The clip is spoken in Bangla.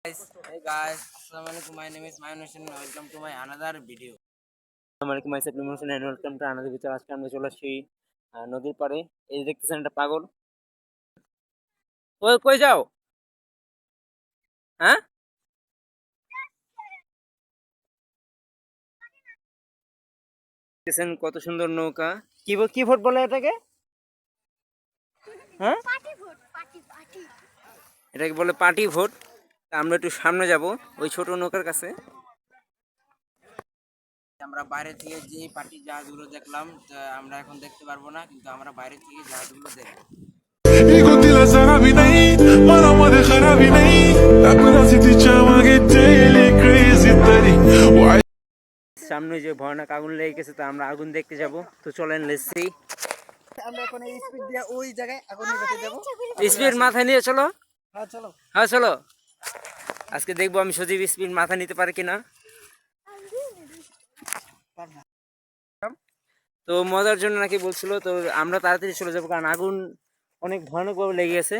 Hey guys, Assalamualaikum. My name is Mayunis and welcome to my another video. Assalamualaikum, myself Mayunis and welcome to another video. আজকে আমরা চলে আসছি নদীর পাড়ে। এই যে দেখতেছেন একটা পাগল। কই কই যাও? হ্যাঁ? দেখতেছেন কত সুন্দর নৌকা। কি ভোট বলে এটাকে? হ্যাঁ? এটাকে বলে পার্টি ভোট। আমরা একটু সামনে যাব ওই ছোট নৌকার কাছে। আমরা বাইরে থেকে যে পার্টি জাহাজগুলো দেখলাম আমরা এখন দেখতে পারবো না, কিন্তু আমরা বাইরে থেকে জাহাজগুলো দেখবো। قلت لها سحبي نايت مرة ما خرابي نايت أكون عسيتي شاما قلتلي كريزي تاني সামনে যে ভয়ানক আগুন লেগে গেছে, তা আমরা আগুন দেখতে যাব। তো চলেন লেটস সি। আমরা এখন এই স্পিড দিয়ে ওই জায়গায় আগুন নিভাতে যাব। স্পিড মাথায় নিয়ে চলো। হ্যাঁ চলো। হ্যাঁ চলো। আজকে দেখবো আমি সজীব স্পিড মাথা নিতে পারি কিনা। তো মজার জন্য নাকি বলছিল, তো আমরা তাড়াতাড়ি চলে যাবো কারণ আগুন অনেক ভয়ানকভাবে লেগে গেছে।